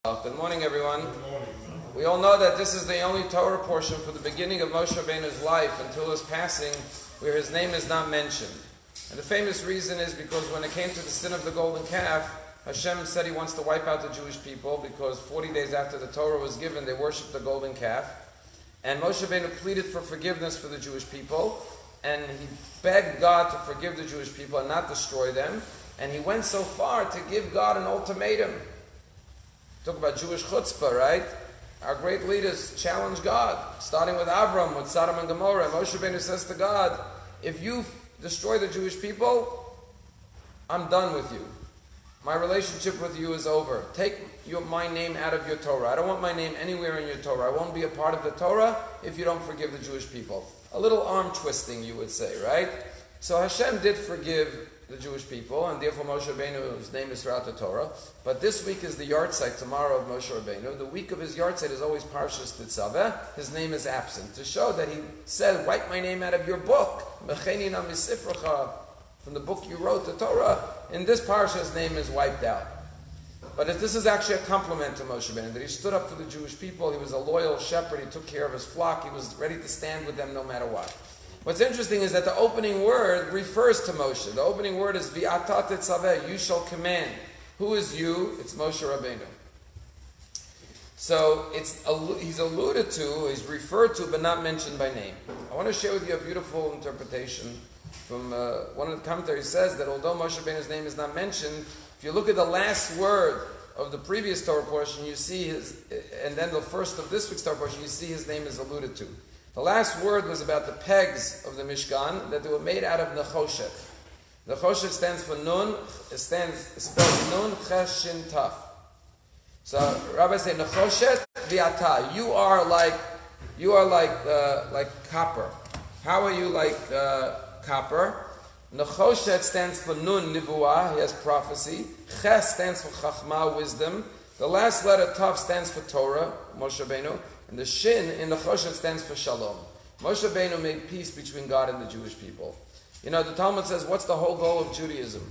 Good morning, everyone. We all know that this is the only Torah portion for the beginning of Moshe Rabbeinu's life until his passing, where his name is not mentioned. And the famous reason is because when it came to the sin of the golden calf, Hashem said he wants to wipe out the Jewish people because 40 days after the Torah was given, they worshipped the golden calf. And Moshe Rabbeinu pleaded for forgiveness for the Jewish people, and he begged God to forgive the Jewish people and not destroy them. And he went so far to give God an ultimatum. Talk about Jewish chutzpah, right? Our great leaders challenge God, starting with Avram, with Sodom and Gomorrah. Moshe Rabbeinu says to God, if you destroy the Jewish people, I'm done with you. My relationship with you is over. Take my name out of your Torah. I don't want my name anywhere in your Torah. I won't be a part of the Torah if you don't forgive the Jewish people. A little arm twisting, you would say, right? So Hashem did forgive the Jewish people, and therefore Moshe Rabbeinu's name is throughout the Torah. But this week is the yahrzeit tomorrow of Moshe Rabbeinu. The week of his yahrzeit is always Parshas Tetzaveh. His name is absent, to show that he said, wipe my name out of your book. From the book you wrote, the Torah. In this parsha, his name is wiped out. But this is actually a compliment to Moshe Rabbeinu, that he stood up for the Jewish people. He was a loyal shepherd. He took care of his flock. He was ready to stand with them no matter what. What's interesting is that the opening word refers to Moshe. The opening word is V'ata tetzaveh, you shall command. Who is you? It's Moshe Rabbeinu. So he's alluded to, he's referred to, but not mentioned by name. I want to share with you a beautiful interpretation from one of the commentaries. Says that although Moshe Rabbeinu's name is not mentioned, if you look at the last word of the previous Torah portion, you see his, and then the first of this week's Torah portion, you see his name is alluded to. The last word was about the pegs of the Mishkan, that they were made out of Nechoshet. Nechoshet stands for Nun, it spelled Nun, Ches, Shin, Taf. So Rabbi say, Nechoshet v'ata, you are like copper. How are you like copper? Nechoshet stands for Nun, Nivuah, he has prophecy. Ches stands for Chachma, wisdom. The last letter Taf stands for Torah, Moshe Rabbeinu. And the Shin in the Choshet stands for Shalom. Moshe Rabbeinu made peace between God and the Jewish people. You know, the Talmud says, what's the whole goal of Judaism?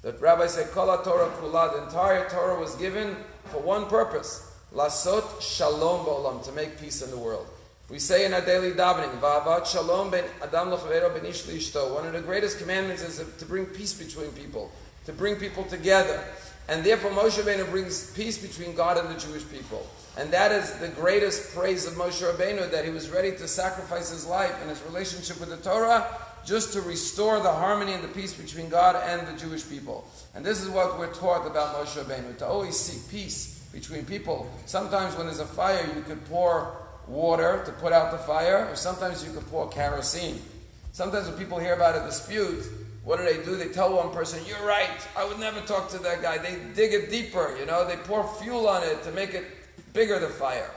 The Rabbi said, Kol HaTorah Kula, the entire Torah was given for one purpose. Lasot Shalom Ba'olam, to make peace in the world. We say in our daily davening, Va'avat Shalom ben Adam l'chavero ben ish li'ishto. One of the greatest commandments is to bring peace between people, to bring people together. And therefore Moshe Rabbeinu brings peace between God and the Jewish people. And that is the greatest praise of Moshe Rabbeinu, that he was ready to sacrifice his life and his relationship with the Torah just to restore the harmony and the peace between God and the Jewish people. And this is what we're taught about Moshe Rabbeinu, to always seek peace between people. Sometimes when there's a fire, you could pour water to put out the fire, or sometimes you could pour kerosene. Sometimes when people hear about a dispute, what do? They tell one person, you're right, I would never talk to that guy. They dig it deeper, they pour fuel on it to make it bigger, the fire.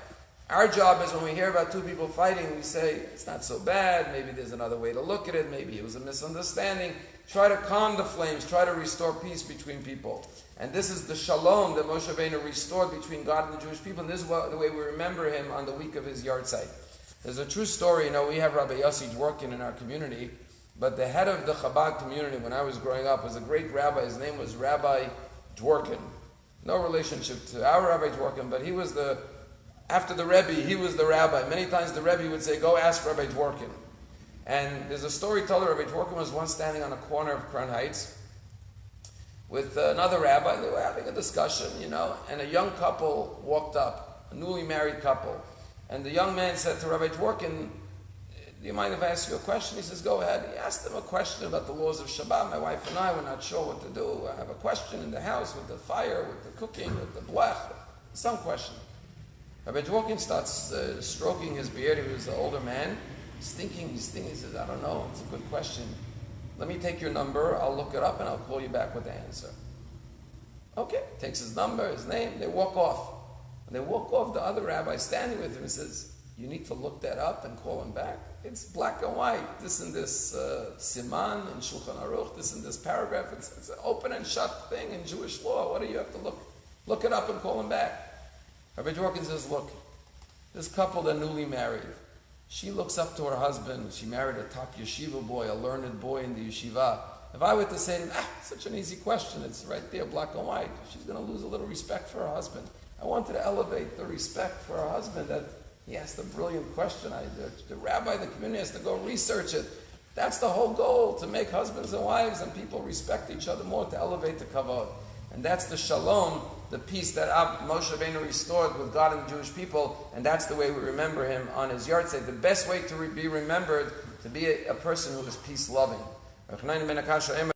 Our job is when we hear about two people fighting, we say, it's not so bad, maybe there's another way to look at it, maybe it was a misunderstanding. Try to calm the flames, try to restore peace between people. And this is the shalom that Moshe Rabbeinu restored between God and the Jewish people, and this is the way we remember him on the week of his yahrzeit. There's a true story, we have Rabbi Yossi Dworkin in our community, but the head of the Chabad community when I was growing up was a great rabbi. His name was Rabbi Dworkin. No relationship to our Rabbi Dworkin, but he was after the Rebbe, he was the rabbi. Many times the Rebbe would say, go ask Rabbi Dworkin. And there's a story told that Rabbi Dworkin was once standing on a corner of Crown Heights with another rabbi. They were having a discussion, and a young couple walked up, a newly married couple. And the young man said to Rabbi Dworkin, do you mind if I ask you a question? He says, go ahead. He asked him a question about the laws of Shabbat. My wife and I were not sure what to do. I have a question in the house with the fire, with the cooking, with the blech. Some question. Rabbi Dworkin starts stroking his beard. He was an older man. He's thinking. He says, I don't know. It's a good question. Let me take your number. I'll look it up and I'll call you back with the answer. Okay. Takes his number, his name. They walk off. When they walk off, the other rabbi standing with him says, you need to look that up and call him back. It's black and white. This and this siman in Shulchan Aruch, this and this paragraph. It's an open and shut thing in Jewish law. What do you have to look? Look it up and call him back. Rabbi Dworkin says, look, this couple, they're newly married. She looks up to her husband. She married a top yeshiva boy, a learned boy in the yeshiva. If I were to say to him, such an easy question, it's right there, black and white, she's going to lose a little respect for her husband. I wanted to elevate the respect for a husband that he asked a brilliant question. The rabbi, the community has to go research it. That's the whole goal, to make husbands and wives and people respect each other more, to elevate the kavod. And that's the shalom, the peace that Moshe Rabbeinu restored with God and the Jewish people, and that's the way we remember him on his yahrzeit. The best way to be remembered, to be a person who is peace-loving.